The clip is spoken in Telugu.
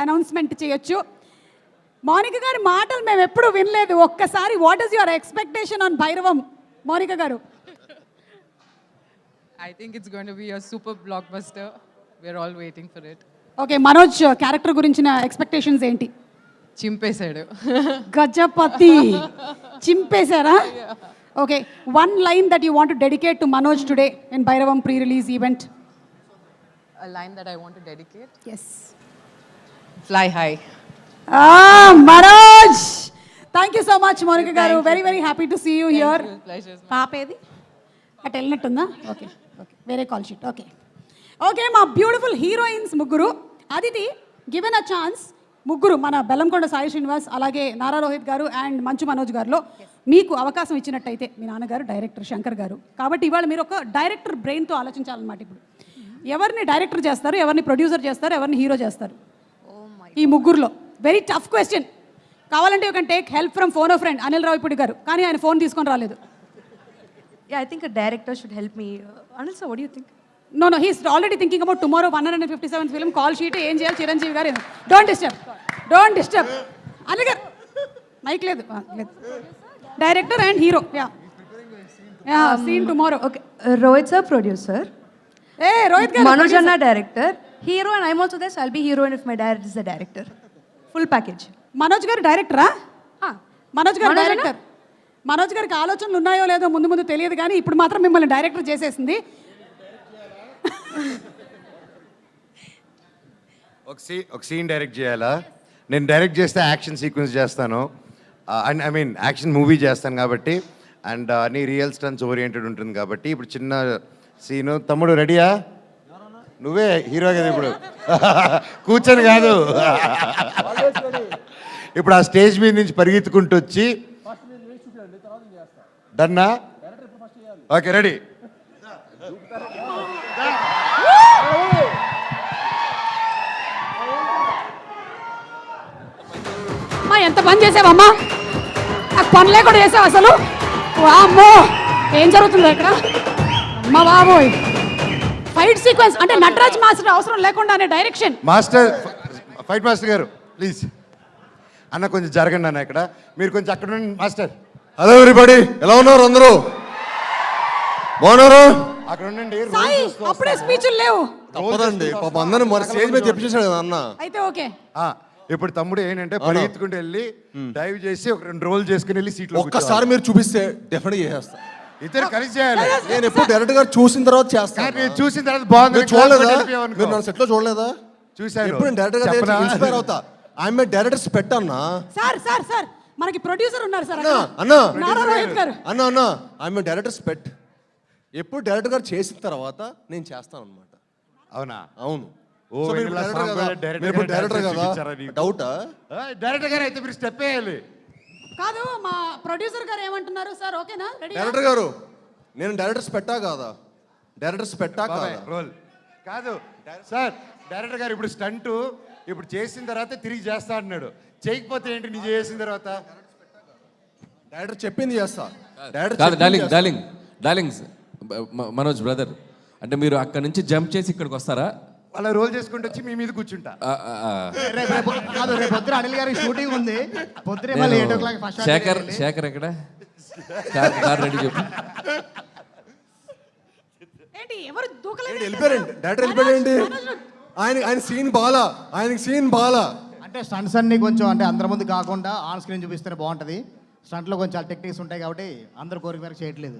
అనౌన్స్మెంట్ చేయొచ్చు. మౌనిక గారి మాటలు మేము ఎప్పుడు వినలేదు. ఒక్కసారి what is your expectation on Bhairavam Mounika garu? I think it's going to be a super blockbuster. We're all waiting for it. Okay, Manoj character గురించిన ఎక్స్పెక్టేషన్స్ ఏంటి? చింపేశాడు. గజపతి చింపేశారా? Okay, one line that you want to dedicate to Manoj today in Bhairavam pre release event. A line that I want to dedicate? Yes. Fly high. Manoj, thank you so much Mounika garu. Very very happy to see you here. పాపేది అటు వెళ్ళినట్టుందా? ఓకే ఓకే, వేరే కాల్ షీట్. ఓకే ఓకే, మా బ్యూటిఫుల్ హీరోయిన్స్ ముగ్గురు. అదితి, గివెన్ అ ఛాన్స్, ముగ్గురు మన బెల్లంకొండ సాయి శ్రీనివాస్, అలాగే నారా రోహిత్ గారు అండ్ మంచు మనోజ్ గారిలో మీకు అవకాశం ఇచ్చినట్టయితే, మీ నాన్నగారు డైరెక్టర్ శంకర్ గారు కాబట్టి ఇవాళ మీరు ఒక డైరెక్టర్ బ్రెయిన్తో ఆలోచించాలన్నమాట. ఇప్పుడు ఎవరిని డైరెక్టర్ చేస్తారు, ఎవరిని ప్రొడ్యూసర్ చేస్తారు, ఎవరిని హీరో చేస్తారు? ఈ ముగ్గురులో వెరీ టఫ్ క్వశ్చన్. కావాలంటే you can take help from phone off friend Anil Ravipudi గారు, కానీ ఆయన ఫోన్ తీసుకొని రాలేదు. Yeah, I think a director should help me. Anil sir, what do you think? No, he's already thinking about tomorrow 157th film call sheet. ఏం చేయాలి చిరంజీవి గారు? డోంట్ డిస్టర్బ్ అనిల్ గారు, మైక్ లేదు. Director and hero, yeah scene tomorrow. Okay, Rohit sir, producer. Rohit గారు, Manoj Anna, director. Hero, and I'm also there, so I'll be heroine if my dad is the director. Full package. Manoj గారు డైరెక్టరా? మనోజ్ గారు Manoj డైరెక్టర్. మనోజ్ గారికి ఆలోచనలు ఉన్నాయో లేదో ముందు ముందు తెలియదు, కానీ ఇప్పుడు మాత్రం మిమ్మల్ని డైరెక్టర్ చేసేసింది. ఒక సీన్ డైరెక్ట్ చేయాలా? నేను డైరెక్ట్ చేస్తే యాక్షన్ సీక్వెన్స్ చేస్తాను, and I mean action movie చేస్తాను కాబట్టి, అండ్ అన్ని రియల్ స్టన్స్ ఓరియంటెడ్ ఉంటుంది కాబట్టి. ఇప్పుడు చిన్న సీను. తమ్ముడు రెడీయా? నువ్వే హీరో కదా ఇప్పుడు, కూర్చొని కాదు. ఇప్పుడు ఆ స్టేజ్ మీద నుంచి పరిగెత్తుకుంటూ వచ్చి, డన్నా? Okay, ready. అమ్మా, ఎంత పని చేసావమ్మా? నాకు పనులే కూడా చేసావు అసలు. అమ్మో, ఏం జరుగుతుందో ఇక్కడ? అమ్మ బాబోయ్, ఫైట్ సీక్వెన్స్ అంటే నటరాజ్ మాస్టర్ అవసరం లేకుండానే డైరెక్షన్. మాస్టర్, ఫైట్ మాస్టర్ గారు ప్లీజ్ అన్న కొంచెం జరగండి అన్న. ఇక్కడ మీరు కొంచెం అక్కడ ఉండండి మాస్టర్. హలో ఎవ్రీబడి, ఎలా ఉన్నారు అందరూ? బాగున్నారు? అక్కడ ఉండండి. సాయి, అప్పుడే స్పీచ్లు లేవు. తప్పదండి, పాప అందరిని మరి స్టేజ్ మీద తెప్పించేసాడు కదా అన్న. అయితే ఓకే. ఇప్పుడు తమ్ముడు ఏంటంటే పరిగెత్తుకుంటూ వెళ్ళి డైవ్ చేసి ఒక 2 రోల్ చేసుకుని వెళ్ళి సీట్లో ఒక్కసారి మీరు చూపిస్తే డెఫినెట్ చేసేస్తా. ఇద్దరు కలిసి చేయాలి. నేను ఎప్పుడు డైరెక్టర్ గారు చూసిన తర్వాత చేస్తాను. నేను చూసిన తర్వాత బాగుంది. చూడలేదా? మీరు నన్ను సెట్ లో చూడలేదా? చూసాను. ఎప్పుడు డైరెక్టర్ గారు ఇన్స్పైర్ అవుతా. ఐఎమ్ ఏ డైరెక్టర్స్ పెట్టన్నా. సార్ మనకి ప్రొడ్యూసర్ ఉన్నారు సార్ అన్న. నారా రోహిత్ గారు. అన్న ఐఎమ్ ఏ డైరెక్టర్స్ పెట్. ఎప్పుడు డైరెక్టర్ గారు చేసిన తర్వాత నేను చేస్తాను అనమాట. అవునా? అవును. డైరెక్టర్ డౌటా? డైరెక్టర్ గారు అయితే మీరు స్టెప్ వేయాలి. కాదు, మా ప్రొడ్యూసర్ గారు ఏమంటున్నారు సార్? ఓకేనా? రెడీ? డైరెక్టర్ గారు, నేను డైరెక్టర్స్ పెట్టా కాదా? డైరెక్టర్స్ పెట్టా కాదా? రోల్ కాదు సార్. డైరెక్టర్ గారు ఇప్పుడు స్టంట్ ఇప్పుడు చేసిన తర్వాత తిరిగి చేస్తా అన్నాడు. చేయకపోతే ఏంటి? నీ చేసిన తర్వాత డైరెక్టర్ చెప్పింది చేస్తా. డార్లింగ్స్ మనోజ్ బ్రదర్, అంటే మీరు అక్కడ నుంచి జంప్ చేసి ఇక్కడికి వస్తారా? అలా రోల్ చేసుకుంటూ వచ్చి మీ మీద కూర్చుంటా. రేపు పొద్దున అనిల్ గారికి షూటింగ్ ఉంది. పొద్దునే మళ్ళీ 8 o'clock ఫస్ట్ శేఖర్ ఎక్కడ? కార్ రెడీ చెప్పు. ఏంటి ఎవరు దూకలేదు? వెళ్ళిపోయారండి, డైరెక్టర్ వెళ్ళిపోయారండి. ఆయన సీన్ బాలా, ఆయనకి సీన్ బాలా. అంటే స్టంట్స్ అన్ని కొంచెం అంటే అందరి ముందు కాకుండా ఆన్ స్క్రీన్ చూపిస్తేనే బాగుంటుంది. స్టంట్లో కొంచెం టెక్నిక్స్ ఉంటాయి కాబట్టి అందరు కోరిక మేరకు చేయట్లేదు.